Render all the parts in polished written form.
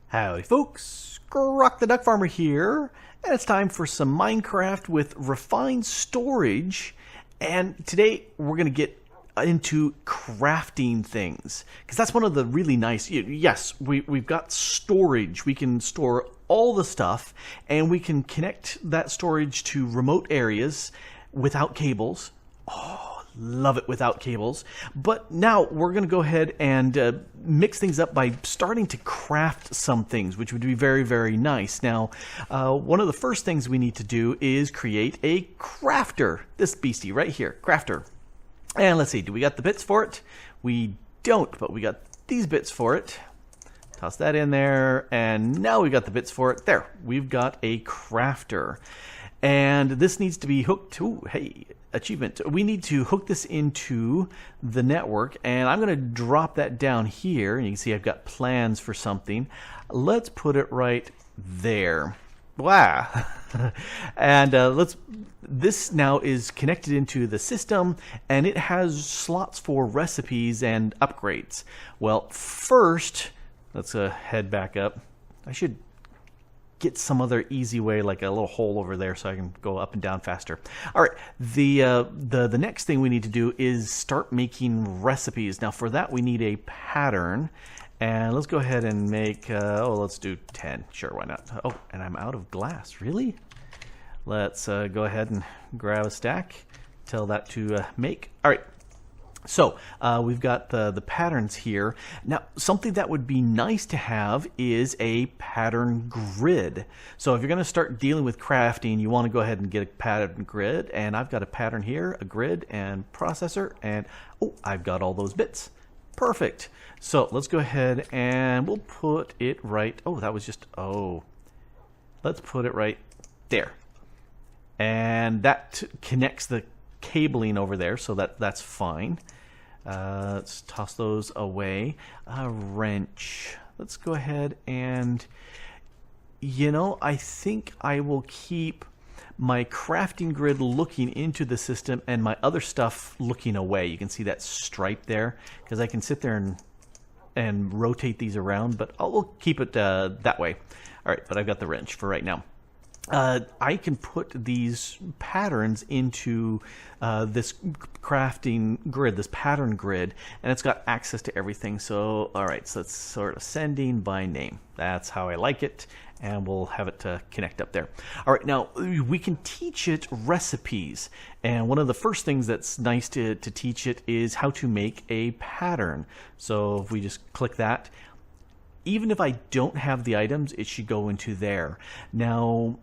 Howdy folks, Grok the DuckFarmer here, and it's time for some Minecraft with refined storage. And today we're going to get into crafting things, because that's one of the really nice, yes, we've got storage. We can store all the stuff, and we can connect that storage to remote areas without cables. Oh, love it without cables. But now we're going to go ahead and mix things up by starting to craft some things, which would be very, very nice. Now, one of the first things we need to do is create a crafter. This beastie right here, crafter. And let's see, do we got the bits for it? We don't, but we got these bits for it. Toss that in there, and now we got the bits for it. There, we've got a crafter. And this needs to be hooked to, hey, achievement. We need to hook this into the network, and I'm going to drop that down here. And you can see I've got plans for something. Let's put it right there. Wow. And this now is connected into the system, and it has slots for recipes and upgrades. Well, first, let's head back up. I should get some other easy way, like a little hole over there, so I can go up and down faster. All right, the next thing we need to do is start making recipes. Now, for that, we need a pattern. And let's go ahead and make, let's do 10. Sure, why not? Oh, and I'm out of glass. Really? Let's go ahead and grab a stack. Tell that to make. All right. So we've got the patterns here. Now, something that would be nice to have is a pattern grid. So if you're going to start dealing with crafting, you want to go ahead and get a pattern grid. And I've got a pattern here, a grid and processor. And, oh, I've got all those bits. Perfect. So let's go ahead and we'll put it right. Oh, that was just, let's put it right there. And that connects the cabling over there, so that's fine. Let's toss those away. A wrench. Let's go ahead and, I think I will keep my crafting grid looking into the system and my other stuff looking away. You can see that stripe there, because I can sit there and rotate these around, but I'll keep it that way. All right, but I've got the wrench for right now. I can put these patterns into this crafting grid, this pattern grid, and it's got access to everything. So, all right, so it's sort of sending by name. That's how I like it, and we'll have it connect up there. All right, now we can teach it recipes, and one of the first things that's nice to teach it is how to make a pattern. So if we just click that, even if I don't have the items, it should go into there. Now,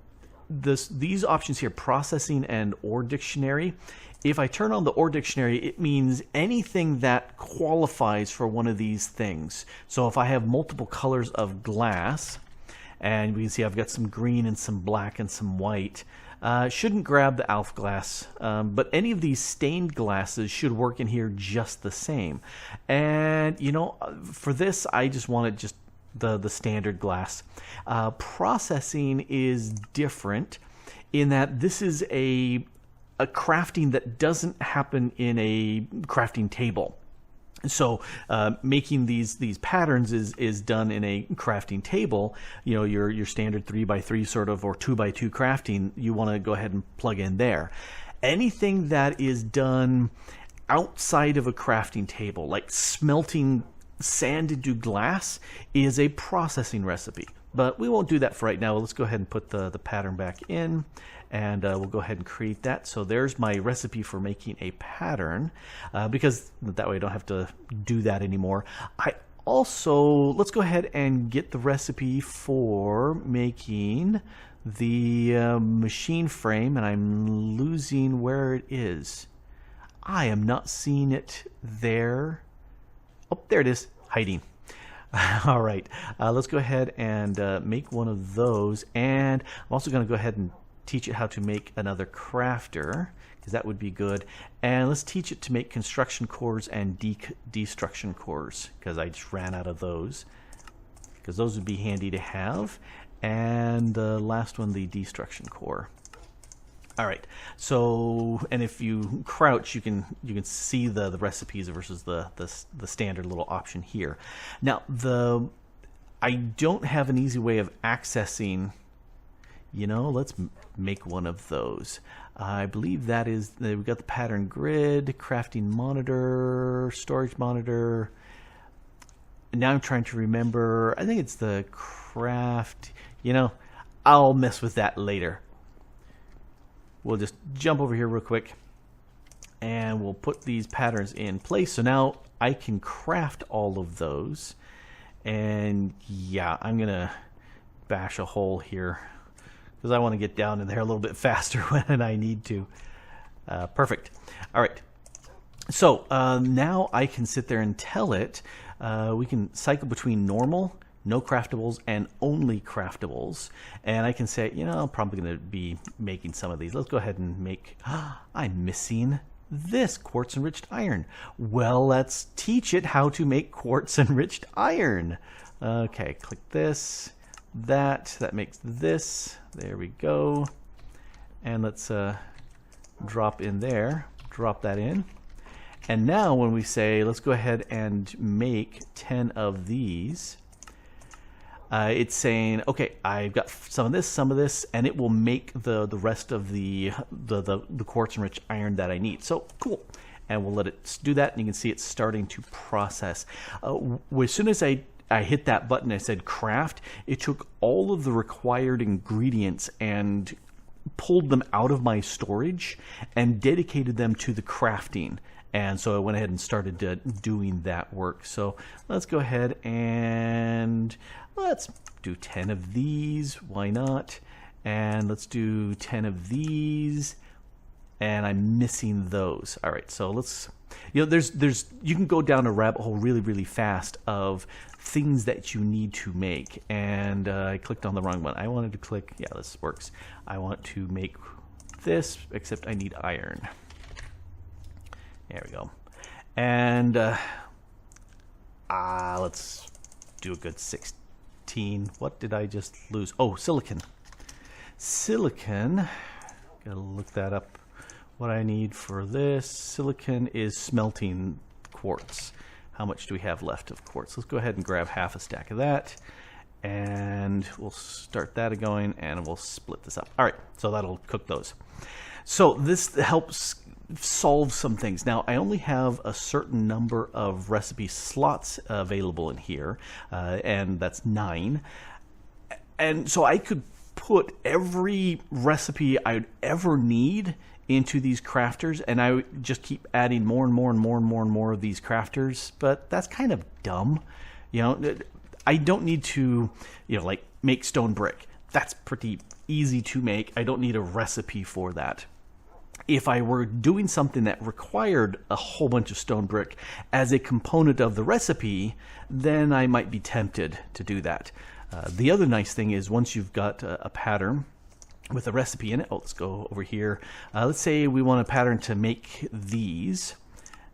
these options here, processing and or dictionary, if I turn on the or dictionary, it means anything that qualifies for one of these things. So if I have multiple colors of glass, and we can see I've got some green and some black and some white, shouldn't grab the alpha glass, but any of these stained glasses should work in here just the same. And for this, I just wanted just the standard glass. Processing is different in that this is a crafting that doesn't happen in a crafting table. So making these patterns is done in a crafting table. Your standard 3x3 sort of, or 2x2 crafting, you want to go ahead and plug in there. Anything that is done outside of a crafting table, like smelting sand into glass, is a processing recipe. But we won't do that for right now. Let's go ahead and put the pattern back in, and we'll go ahead and create that. So there's my recipe for making a pattern, because that way I don't have to do that anymore. Let's go ahead and get the recipe for making the machine frame, and I'm losing where it is. I am not seeing it there. Oh, there it is, hiding. All right, let's go ahead and make one of those. And I'm also going to go ahead and teach it how to make another crafter, because that would be good. And let's teach it to make construction cores and destruction cores, because I just ran out of those, because those would be handy to have. And the last one, the destruction core. All right, so, and if you crouch, you can see the recipes versus the standard little option here. Now, I don't have an easy way of accessing. You know, let's make one of those. I believe that is, we've got the pattern grid, crafting monitor, storage monitor. Now I'm trying to remember, I think it's the craft, you know, I'll mess with that later. We'll just jump over here real quick and we'll put these patterns in place. So now I can craft all of those. And yeah, I'm gonna bash a hole here because I want to get down in there a little bit faster when I need to. Perfect. All right. So now I can sit there and tell it, we can cycle between normal, no craftables, and only craftables. And I can say, you know, I'm probably going to be making some of these. Let's go ahead and make, I'm missing this quartz enriched iron. Well, let's teach it how to make quartz enriched iron. Okay, click this. That makes this. There we go. And let's drop in there, drop that in. And now when we say, let's go ahead and make 10 of these, it's saying, okay, I've got some of this, and it will make the rest of the quartz enriched iron that I need. So cool. And we'll let it do that, and you can see it's starting to process. As soon as I hit that button, I said craft, it took all of the required ingredients and pulled them out of my storage and dedicated them to the crafting. And so I went ahead and started doing that work. So let's go ahead and let's do 10 of these. Why not? And let's do 10 of these. And I'm missing those. All right, so let's, you know, you can go down a rabbit hole really, really fast of things that you need to make. And I clicked on the wrong one. I wanted to click, yeah, this works. I want to make this, except I need iron. There we go. And let's do a good 16. What did I just lose? Oh, silicon. Silicon, gotta look that up. What I need for this, silicon is smelting quartz. How much do we have left of quartz? Let's go ahead and grab half a stack of that. And we'll start that going and we'll split this up. All right, so that'll cook those. So this helps solve some things. Now, I only have a certain number of recipe slots available in here, and that's 9. And so I could put every recipe I'd ever need into these crafters, and I would just keep adding more and more and more and more and more of these crafters, but that's kind of dumb. You know, I don't need to, you know, like make stone brick. That's pretty easy to make. I don't need a recipe for that. If I were doing something that required a whole bunch of stone brick as a component of the recipe, then I might be tempted to do that. The other nice thing is once you've got a pattern with a recipe in it, let's go over here. Let's say we want a pattern to make these.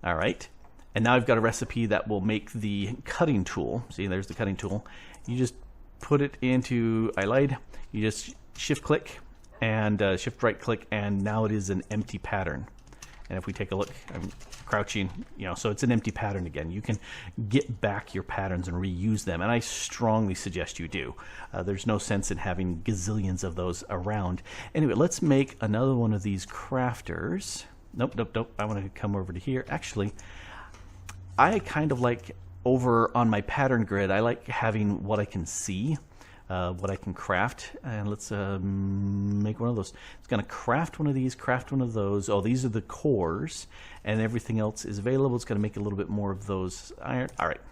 All right. And now I've got a recipe that will make the cutting tool. See, there's the cutting tool. You just put it into, I lied, you just shift click and shift right click, and now it is an empty pattern. And if we take a look, I'm crouching, you know, so it's an empty pattern again. You can get back your patterns and reuse them, and I strongly suggest you do. There's no sense in having gazillions of those around. Anyway, let's make another one of these crafters. Nope, nope, nope. I want to come over to here. Actually, I kind of like over on my pattern grid, I like having what I can see. What I can craft, and let's make one of those. It's going to craft one of these, craft one of those. Oh, these are the cores, and everything else is available. It's going to make a little bit more of those iron. All right,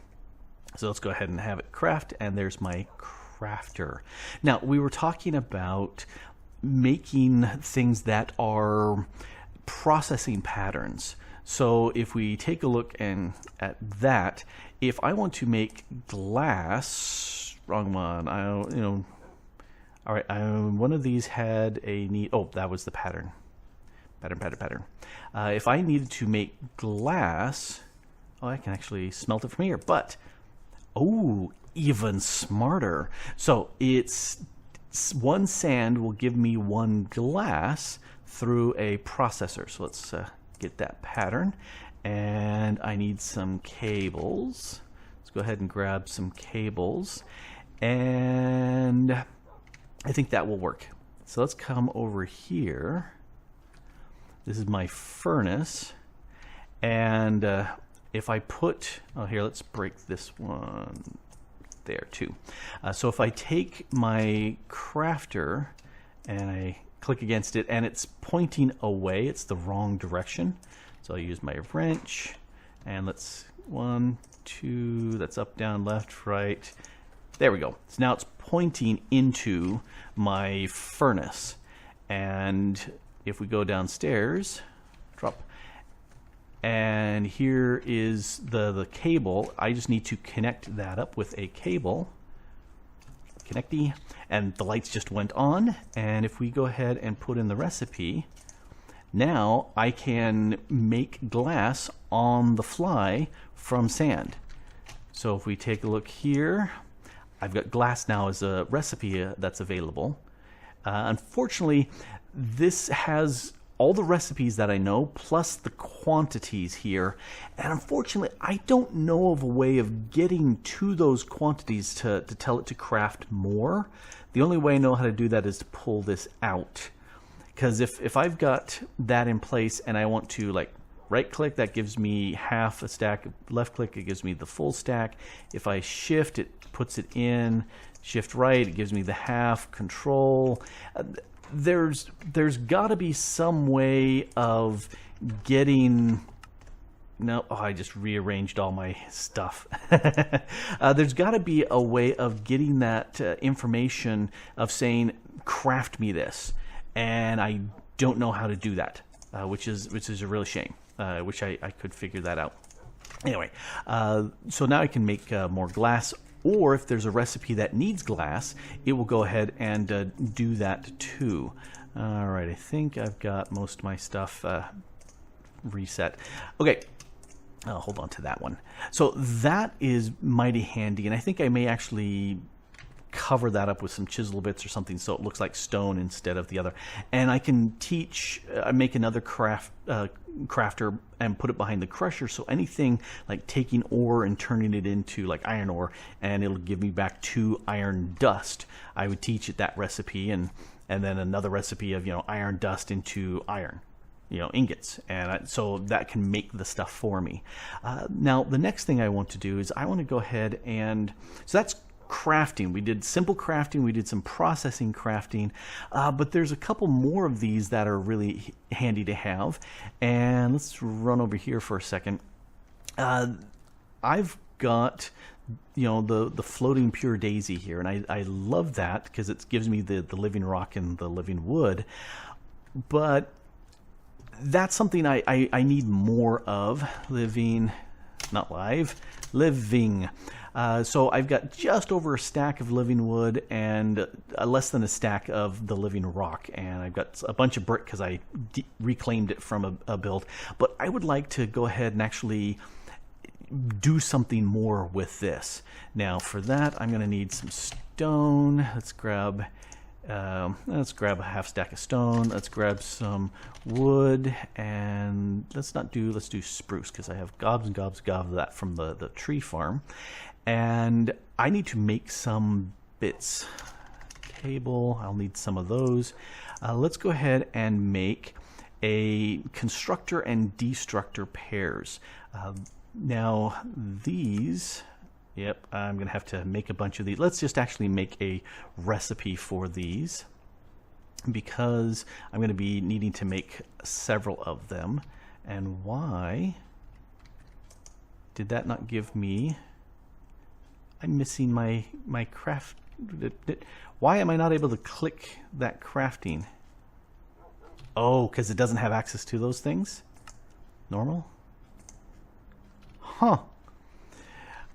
so let's go ahead and have it craft, and there's my crafter. Now, we were talking about making things that are processing patterns. So if we take a look at that, if I want to make glass, wrong one. All right. One of these had a need. Oh, that was the pattern. Pattern. If I needed to make glass, oh, I can actually smelt it from here. But oh, even smarter. So it's one sand will give me one glass through a processor. So let's get that pattern, and I need some cables. Let's go ahead and grab some cables. And I think that will work. So let's come over here. This is my furnace. And if I put, oh, here, let's break this one there too. So if I take my crafter and I click against it and it's pointing away, it's the wrong direction. So I'll use my wrench and let's 1, 2, that's up, down, left, right. There we go. So now it's pointing into my furnace. And if we go downstairs, drop, and here is the cable. I just need to connect that up with a cable. Connecty, and the lights just went on. And if we go ahead and put in the recipe, now I can make glass on the fly from sand. So if we take a look here, I've got glass now as a recipe that's available. Unfortunately, this has all the recipes that I know, plus the quantities here. And unfortunately, I don't know of a way of getting to those quantities to tell it to craft more. The only way I know how to do that is to pull this out. Because if I've got that in place and I want to like right click, that gives me half a stack. Left click, it gives me the full stack. If I shift, it puts it in. Shift right, it gives me the half. Control. There's got to be some way of getting. No, oh, I just rearranged all my stuff. There's got to be a way of getting that information of saying, craft me this. And I don't know how to do that, which is a real shame. I wish I could figure that out. Anyway, so now I can make more glass, or if there's a recipe that needs glass, it will go ahead and do that too. All right, I think I've got most of my stuff reset. Okay. Hold on to that one. So that is mighty handy, and I think I may actually cover that up with some chisel bits or something so it looks like stone instead of the other. And I can teach, make another crafter and put it behind the crusher, so anything like taking ore and turning it into like iron ore, and it'll give me back 2 iron dust. I would teach it that recipe, and then another recipe of, you know, iron dust into iron, you know, ingots, and so that can make the stuff for me. Now the next thing I want to do is I want to go ahead and, so that's crafting. We did simple crafting, we did some processing crafting, but there's a couple more of these that are really handy to have. And let's run over here for a second. I've got, you know, the floating pure daisy here, and I love that because it gives me the living rock and the living wood, but that's something I need more of. Living, not live, living. So I've got just over a stack of living wood and less than a stack of the living rock, and I've got a bunch of brick because I reclaimed it from a build. But I would like to go ahead and actually do something more with this. Now for that, I'm going to need some stone. Let's grab a half stack of stone. Let's grab some wood, and let's do spruce because I have gobs and gobs of that from the tree farm. And I need to make some bits. Table, I'll need some of those. Let's go ahead and make a constructor and destructor pairs. Now these, yep, I'm gonna have to make a bunch of these. Let's just actually make a recipe for these because I'm gonna be needing to make several of them. And why did that not give me, I'm missing my craft. Why am I not able to click that crafting? Oh, because it doesn't have access to those things? Normal? Huh.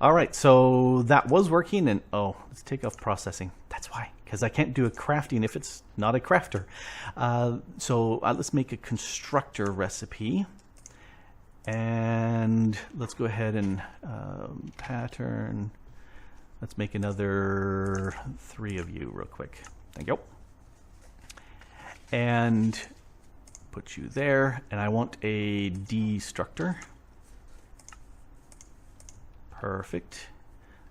All right, so that was working, and oh, let's take off processing. That's why, because I can't do a crafting if it's not a crafter. So let's make a constructor recipe. And let's go ahead and pattern. Let's make another 3 of you real quick. Thank you. And put you there. And I want a destructor. Perfect.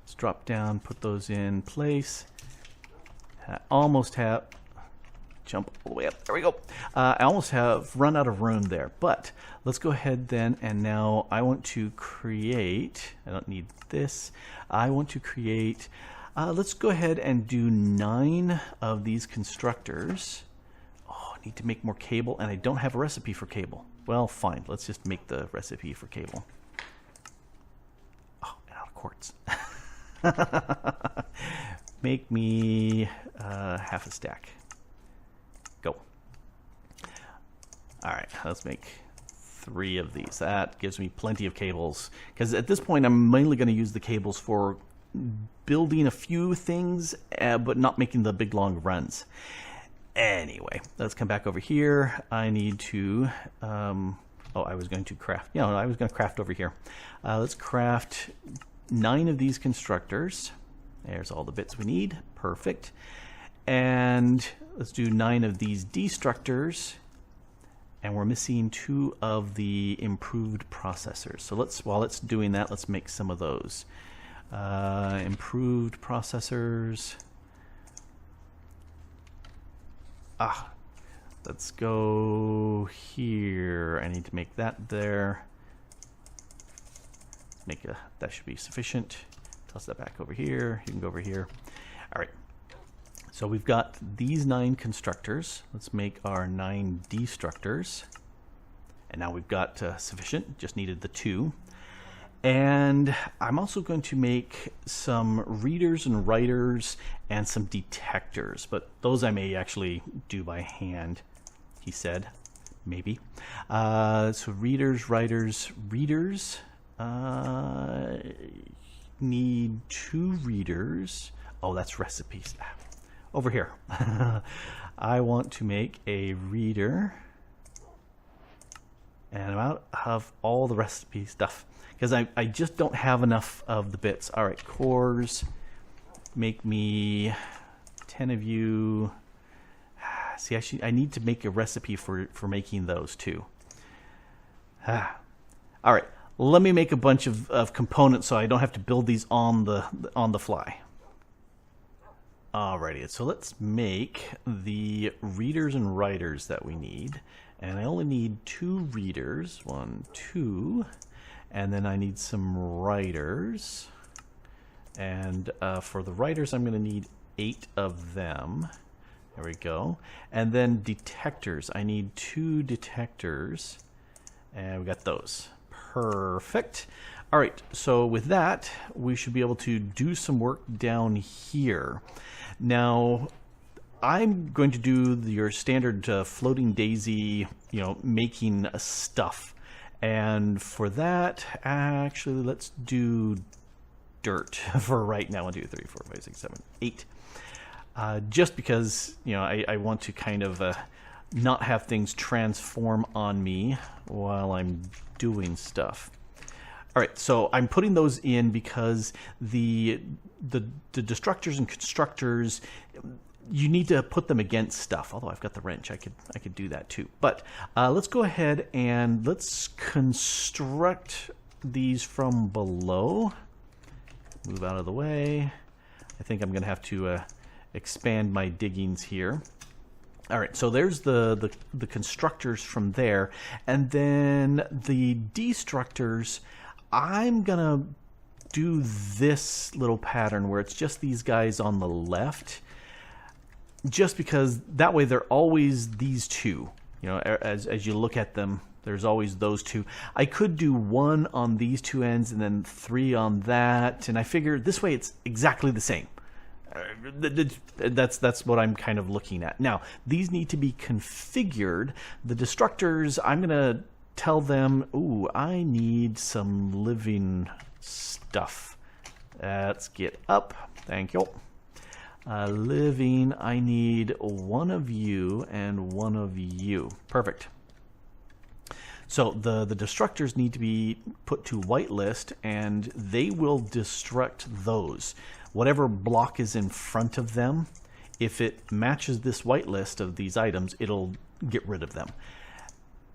Let's drop down, put those in place. Almost have, jump all the way up, there we go. I almost have run out of room there, but let's go ahead then, and now I want to create, I don't need this, I want to create, let's go ahead and do 9 of these constructors. Oh, I need to make more cable, and I don't have a recipe for cable. Well, fine, let's just make the recipe for cable. Oh, and out of quartz. Make me half a stack. Go. All right, let's make 3 of these. That gives me plenty of cables, because at this point I'm mainly going to use the cables for building a few things, but not making the big long runs. Anyway, let's come back over here. I need to, oh, I was going to craft, yeah, I was going to craft over here. Let's craft 9 of these constructors. There's all the bits we need. Perfect. And let's do 9 of these destructors. And we're missing 2 of the improved processors. So let's, while it's doing that, let's make some of those. Improved processors. Let's go here. I need to make that there. Make a, that should be sufficient. Toss that back over here. You can go over here. All right. So we've got these 9 constructors. Let's make our 9 destructors. And now we've got sufficient. Just needed the 2. And I'm also going to make some readers and writers and some detectors. But those I may actually do by hand, he said. Maybe. So readers, writers, readers. Need 2 readers. Oh, that's recipes. Over here. I want to make a reader. And I'm out of all the recipe stuff, because I just don't have enough of the bits. All right, cores. Make me 10 of you. See, I need to make a recipe for making those too. All right. Let me make a bunch of components so I don't have to build these on the fly. Alrighty, so let's make the readers and writers that we need. And I only need 2 readers, 1, 2, and then I need some writers. And for the writers, I'm going to need 8 of them. There we go. And then detectors. I need 2 detectors, and we got those. Perfect. All right, so with that, we should be able to do some work down here. Now, I'm going to do your standard floating daisy, making stuff. And for that, actually, let's do dirt for right now. 1, 2, 3, 4, 5, 6, 7, 8. Just because, I want to kind of not have things transform on me while I'm doing stuff. All right, so I'm putting those in because the destructors and constructors, you need to put them against stuff. Although I've got the wrench, I could do that too. But let's go ahead and let's construct these from below. Move out of the way. I think I'm going to have to expand my diggings here. All right, so there's the constructors from there, and then the destructors. I'm gonna do this little pattern where it's just these guys on the left, just because that way they're always these 2. As you look at them, there's always those 2. I could do 1 on these 2 ends and then 3 on that, and I figure this way it's exactly the same. That's what I'm kind of looking at. Now, these need to be configured. The destructors, I'm going to tell them, ooh, I need some living stuff. Let's get up. Thank you. Living, I need 1 of you and 1 of you. Perfect. So the destructors need to be put to whitelist, and they will destruct those. Whatever block is in front of them, if it matches this whitelist of these items, it'll get rid of them.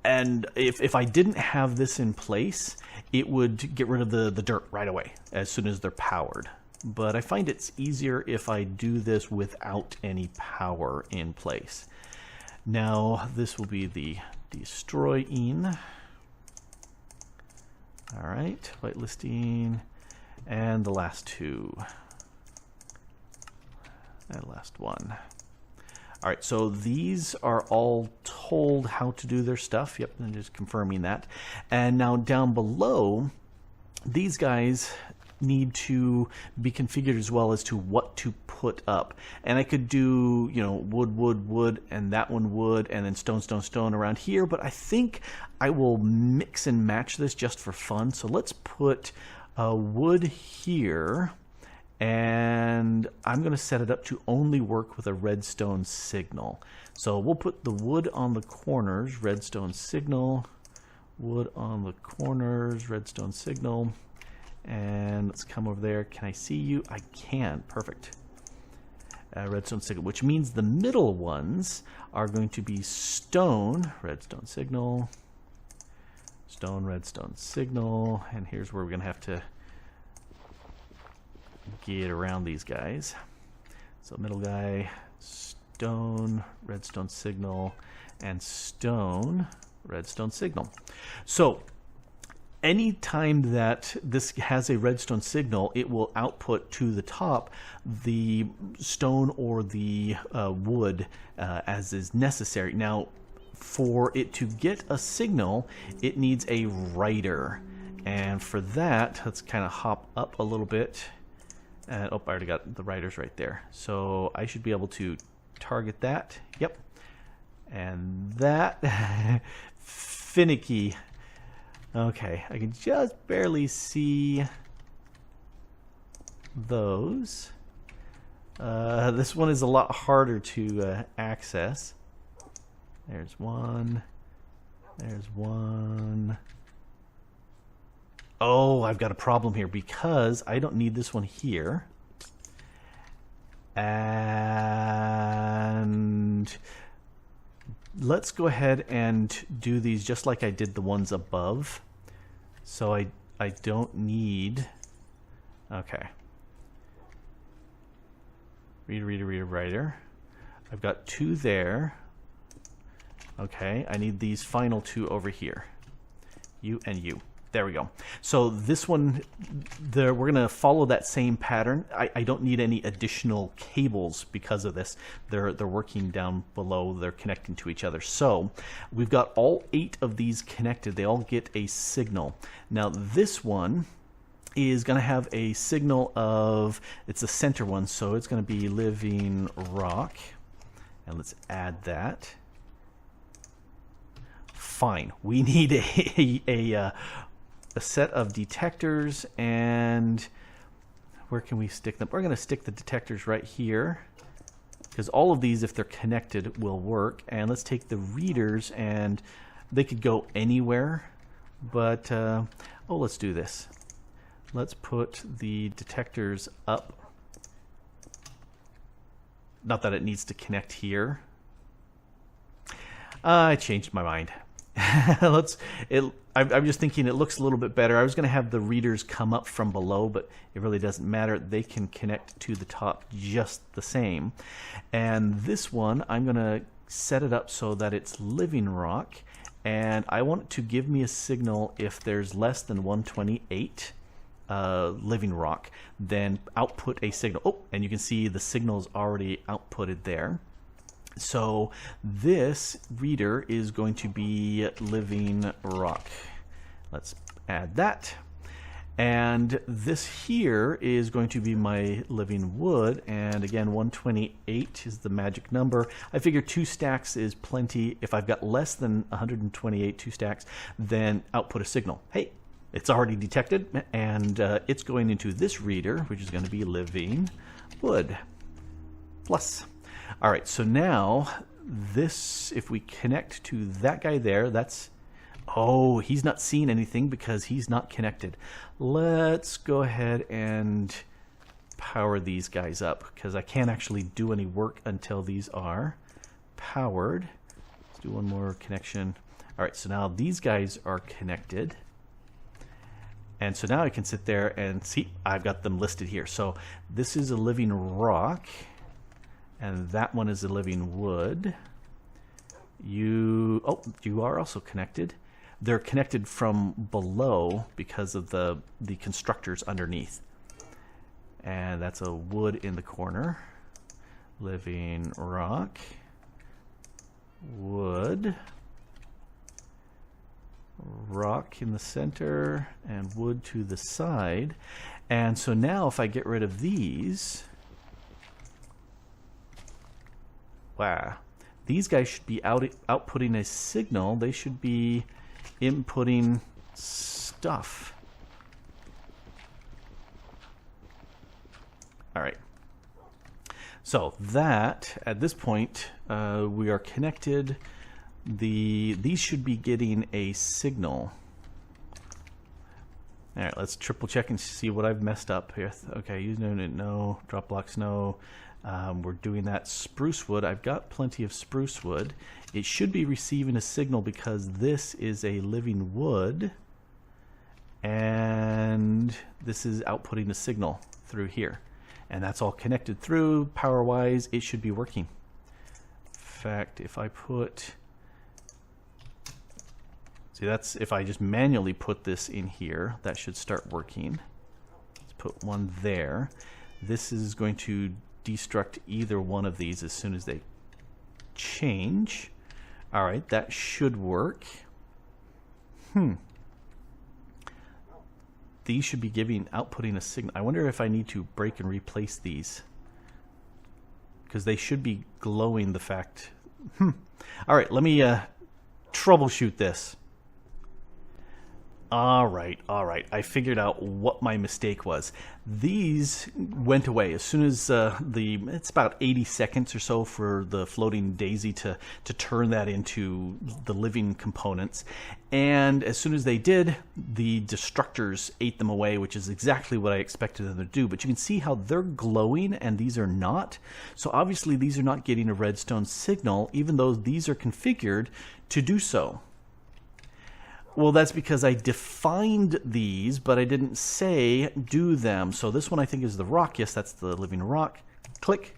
And if I didn't have this in place, it would get rid of the dirt right away as soon as they're powered. but I find it's easier if I do this without any power in place. Now this will be the destroying. All right, whitelisting, and the last two. And last one. All right, so these are all told how to do their stuff. Yep, and just confirming that. And now down below, these guys need to be configured as well as to what to put up. And I could do, you know, wood, wood, wood, and that one wood, and then stone, stone, stone around here. But I think I will mix and match this just for fun. So let's put wood here. And I'm going to set it up to only work with a redstone signal. So we'll put the wood on the corners, redstone signal, wood on the corners, redstone signal. And let's come over there. Can I see you? I can. Perfect. Redstone signal, which means the middle ones are going to be stone, redstone signal, stone, redstone signal. And here's where we're going to have to get around these guys. So middle guy, stone, redstone signal, and stone, redstone signal. So anytime that this has a redstone signal, it will output to the top the stone or the wood as is necessary. Now, for it to get a signal, it needs a writer. And for that, let's kind of hop up a little bit. And, oh, I already got the writers right there. So I should be able to target that. Yep. And that, finicky. Okay, I can just barely see those. This one is a lot harder to access. There's one. There's one. Oh, I've got a problem here because I don't need this one here. And let's go ahead and do these just like I did the ones above. So I don't need... Okay. Reader, writer. I've got two there. Okay, I need these final two over here. You and you. There we go. So this one, we're going to follow that same pattern. I don't need any additional cables because of this. They're working down below. They're connecting to each other. So we've got all 8 of these connected. They all get a signal. Now this one is going to have a signal of, it's the center one, so it's going to be living rock. And let's add that. Fine. We need a set of detectors, and where can we stick them? We're going to stick the detectors right here because all of these, if they're connected, will work. And let's take the readers, and they could go anywhere, but oh, let's do this. Let's put the detectors up. Not that it needs to connect here. I changed my mind. I'm just thinking it looks a little bit better. I was going to have the readers come up from below, but it really doesn't matter. They can connect to the top just the same. And this one, I'm going to set it up so that it's living rock, and I want it to give me a signal if there's less than 128 living rock, then output a signal. Oh, and you can see the signal's already outputted there. So this reader is going to be living rock. Let's add that. And this here is going to be my living wood. And again, 128 is the magic number. I figure 2 stacks is plenty. If I've got less than 128, 2 stacks, then output a signal. Hey, it's already detected, and it's going into this reader, which is going to be living wood plus. All right, so now this, if we connect to that guy there, that's, oh, he's not seeing anything because he's not connected. Let's go ahead and power these guys up because I can't actually do any work until these are powered. Let's do one more connection. All right, so now these guys are connected. And so now I can sit there and see, I've got them listed here. So this is a living rock, and that one is a living wood. You are also connected. They're connected from below because of the constructors underneath. And that's a wood in the corner. Living rock, wood, rock in the center, and wood to the side. And so now if I get rid of these, wow, these guys should be outputting a signal. They should be inputting stuff. All right. So that, at this point, we are connected. These should be getting a signal. All right, let's triple check and see what I've messed up here. Okay, use no, drop blocks no. We're doing that. Spruce wood, I've got plenty of spruce wood. It should be receiving a signal because this is a living wood, and this is outputting a signal through here. And that's all connected through. Power-wise, it should be working. In fact, if I put... See, that's if I just manually put this in here, that should start working. Let's put one there. This is going to destruct either one of these as soon as they change. All right, that should work. These should be outputting a signal. I wonder if I need to break and replace these, because they should be glowing the fact. All right, let me troubleshoot this. All right. I figured out what my mistake was. These went away as soon as it's about 80 seconds or so for the floating daisy to turn that into the living components. And as soon as they did, the destructors ate them away, which is exactly what I expected them to do. But you can see how they're glowing and these are not. So obviously these are not getting a redstone signal, even though these are configured to do so. Well, that's because I defined these, but I didn't say do them. So this one I think is the rock. Yes, that's the living rock. Click.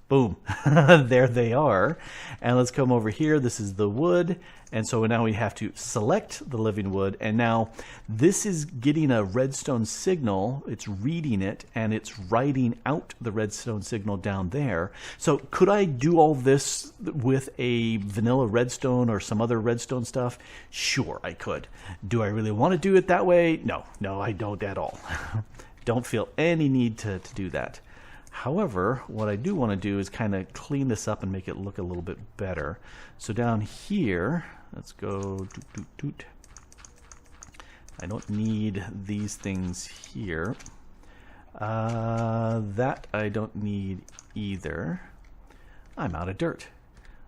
Boom. There they are. And let's come over here. This is the wood. And so now we have to select the living wood. And now this is getting a redstone signal. It's reading it, and it's writing out the redstone signal down there. So could I do all this with a vanilla redstone or some other redstone stuff? Sure, I could. Do I really want to do it that way? No, I don't at all. Don't feel any need to do that. However, what I do want to do is kind of clean this up and make it look a little bit better. So down here, let's go doot. I don't need these things here. That I don't need either. I'm out of dirt.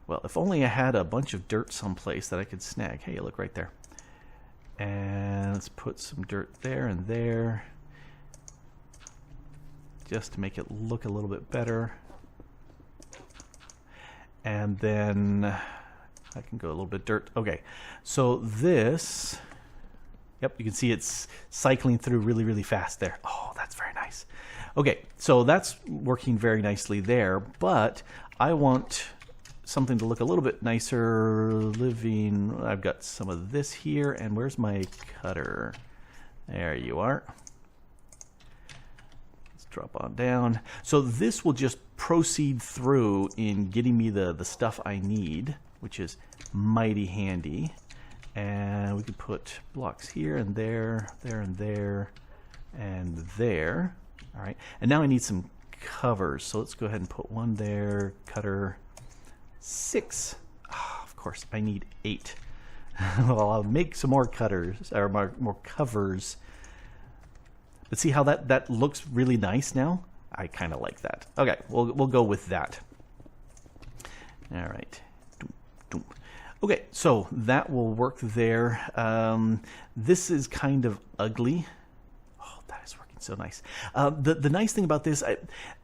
Well, if only I had a bunch of dirt someplace that I could snag. Hey, look right there. And let's put some dirt there and there, just to make it look a little bit better. And then I can go a little bit dirt. Okay, so this, yep, you can see it's cycling through really, really fast there. Oh, that's very nice. Okay, so that's working very nicely there, but I want something to look a little bit nicer. I've got some of this here, and where's my cutter? There you are. Drop on down. So this will just proceed through in getting me the stuff I need, which is mighty handy. And we could put blocks here and there, there and there, and there. All right. And now I need some covers. So let's go ahead and put one there. Cutter 6. Oh, of course, I need 8. Well, I'll make some more cutters or more covers. But see how that looks really nice now? I kind of like that. Okay, we'll go with that. All right. Okay, so that will work there. This is kind of ugly. Oh, that is working so nice. The nice thing about this,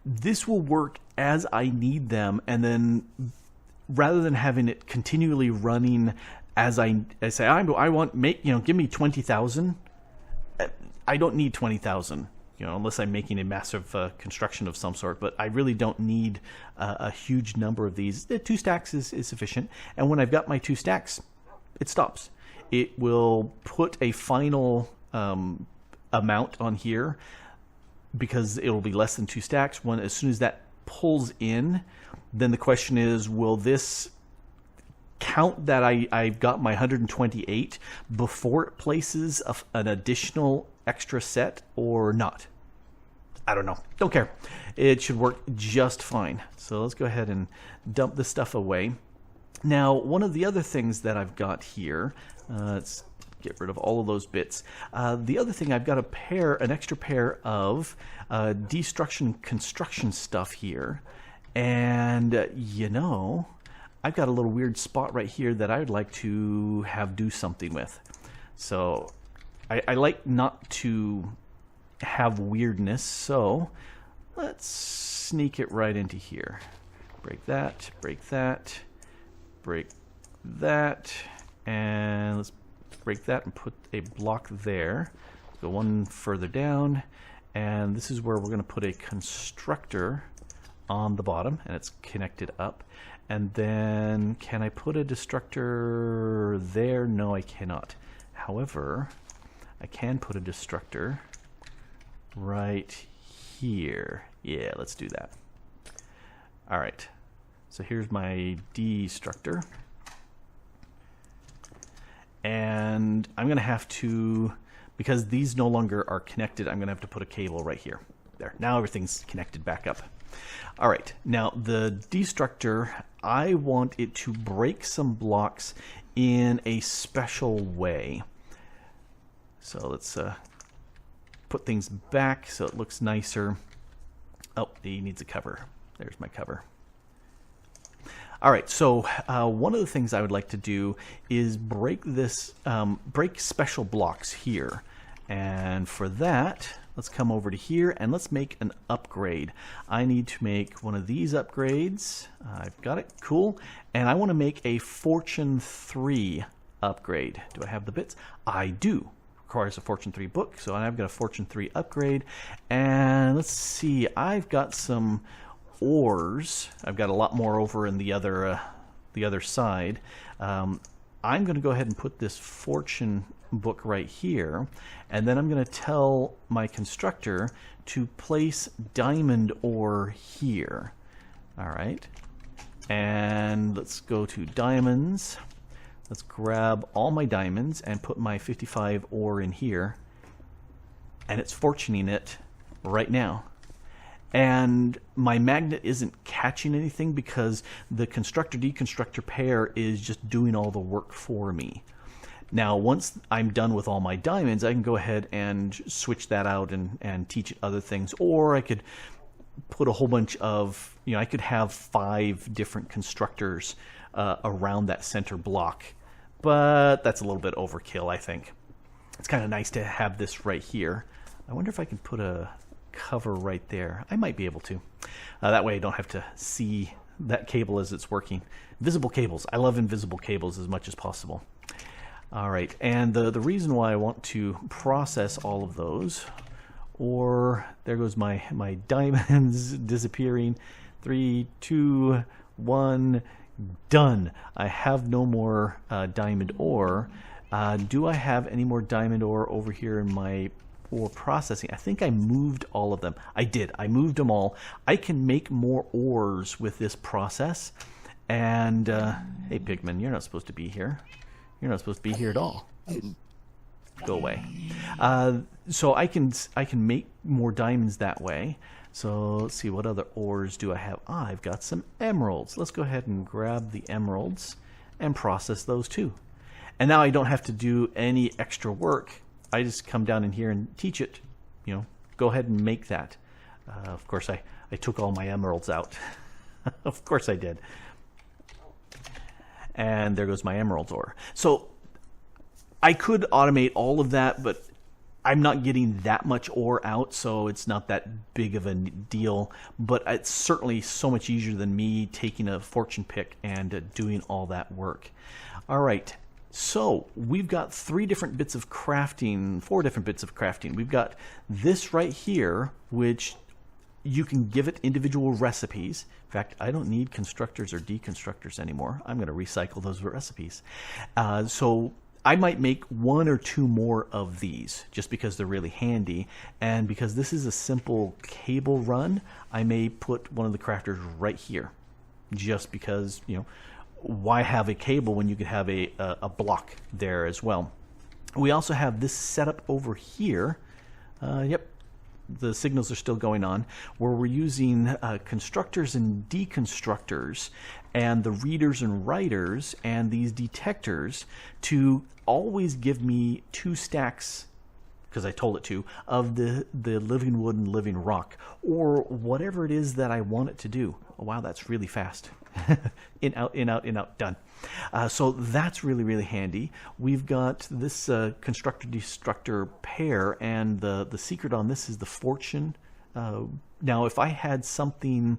this will work as I need them, and then rather than having it continually running as I say, I want give me 20,000. I don't need 20,000, you know, unless I'm making a massive construction of some sort, but I really don't need a huge number of these. 2 stacks is sufficient, and when I've got my 2 stacks, it stops. It will put a final amount on here because it will be less than 2 stacks. As soon as that pulls in, then the question is, will this count that I've got my 128 before it places an additional extra set or not? I don't know. Don't care. It should work just fine. So let's go ahead and dump this stuff away. Now, one of the other things that I've got here, let's get rid of all of those bits. The other thing, I've got an extra pair of destruction construction stuff here. And, you know, I've got a little weird spot right here that I would like to have do something with. So I like not to have weirdness, so let's sneak it right into here. Break that, break that, break that, and let's break that and put a block there. Go one further down, and this is where we're going to put a constructor on the bottom, and it's connected up. And then, can I put a destructor there? No, I cannot. However, I can put a destructor right here. Yeah, let's do that. All right, so here's my destructor. And I'm going to have to, because these no longer are connected, I'm going to have to put a cable right here. There, now everything's connected back up. All right, now the destructor, I want it to break some blocks in a special way. So let's put things back so it looks nicer. Oh, he needs a cover. There's my cover. All right, so one of the things I would like to do is break special blocks here. And for that, let's come over to here and let's make an upgrade. I need to make one of these upgrades. I've got it, cool. And I want to make a Fortune 3 upgrade. Do I have the bits? I do. Requires a Fortune 3 book, so I've got a Fortune 3 upgrade. And let's see, I've got some ores. I've got a lot more over in the other side. I'm going to go ahead and put this Fortune book right here, and then I'm going to tell my constructor to place diamond ore here. All right, and let's go to diamonds. Let's grab all my diamonds and put my 55 ore in here, and it's fortuning it right now. And my magnet isn't catching anything because the constructor-deconstructor pair is just doing all the work for me. Now, once I'm done with all my diamonds, I can go ahead and switch that out and teach it other things. Or I could put a whole bunch of, you know, I could have 5 different constructors around that center block. But that's a little bit overkill, I think. It's kind of nice to have this right here. I wonder if I can put a cover right there. I might be able to. That way I don't have to see that cable as it's working. Visible cables. I love invisible cables as much as possible. All right, and the reason why I want to process all of those, or there goes my diamonds disappearing. 3, 2, 1, done. I have no more diamond ore. Do I have any more diamond ore over here in my ore processing? I think I moved all of them. I did. I moved them all. I can make more ores with this process. And hey, Pigman, you're not supposed to be here. You're not supposed to be here at all. Go away. So I can make more diamonds that way. So let's see, what other ores do I have? I've got some emeralds. Let's go ahead and grab the emeralds and process those too. And now I don't have to do any extra work. I just come down in here and teach it. You know, go ahead and make that. Of course, I took all my emeralds out. Of course I did. And there goes my emerald ore. So I could automate all of that, but I'm not getting that much ore out, so it's not that big of a deal. But it's certainly so much easier than me taking a fortune pick and doing all that work. All right. So we've got 3 different bits of crafting, 4 different bits of crafting. We've got this right here, which you can give it individual recipes. In fact, I don't need constructors or deconstructors anymore. I'm going to recycle those recipes. So I might make 1 or 2 more of these just because they're really handy. And because this is a simple cable run, I may put one of the crafters right here. Just because, you know, why have a cable when you could have a block there as well. We also have this setup over here. Yep, the signals are still going on, where we're using constructors and deconstructors and the readers and writers and these detectors to always give me 2 stacks, because I told it to, of the living wood and living rock, or whatever it is that I want it to do. Oh, wow, that's really fast. In, out, in, out, in, out, done. So that's really, really handy. We've got this constructor-destructor pair, and the secret on this is the fortune. Now, if I had something,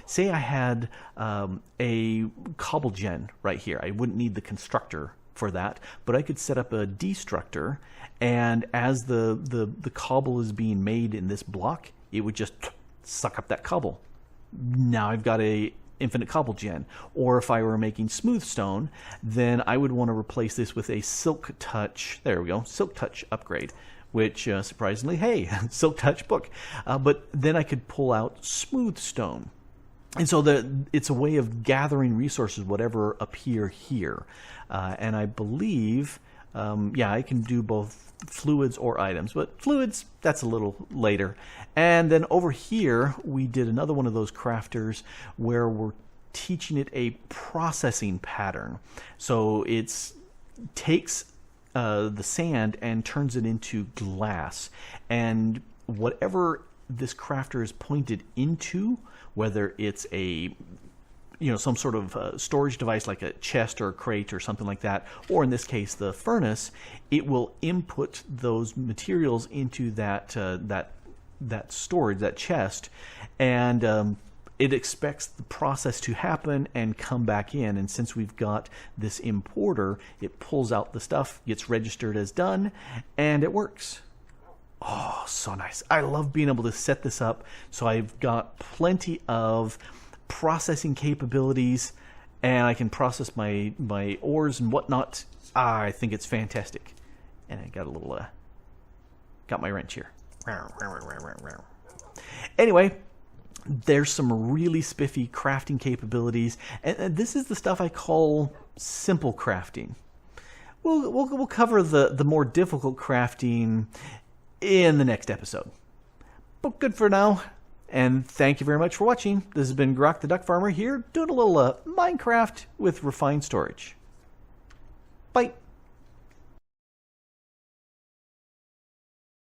say I had a cobble gen right here, I wouldn't need the constructor for that, but I could set up a destructor, and as the cobble is being made in this block, it would just suck up that cobble. Now I've got a infinite cobble gen. Or if I were making smooth stone, then I would want to replace this with a silk touch, there we go, silk touch upgrade, which surprisingly, hey, silk touch book. But then I could pull out smooth stone. And so it's a way of gathering resources, whatever appear here. And I believe, yeah, I can do both fluids or items, but fluids, that's a little later. And then over here, we did another one of those crafters where we're teaching it a processing pattern. So it takes the sand and turns it into glass. And whatever this crafter is pointed into, whether it's a some sort of storage device like a chest or a crate or something like that, or in this case the furnace, it will input those materials into that storage, that chest, and it expects the process to happen and come back in. And since we've got this importer, it pulls out the stuff, gets registered as done, and it works. Oh, so nice. I love being able to set this up so I've got plenty of processing capabilities, and I can process my ores and whatnot. I think it's fantastic. And I got a little got my wrench here. Anyway, there's some really spiffy crafting capabilities, and this is the stuff I call simple crafting. We'll cover the more difficult crafting in the next episode. But good for now. And thank you very much for watching. This has been Grok the DuckFarmer here, doing a little Minecraft with refined storage. Bye.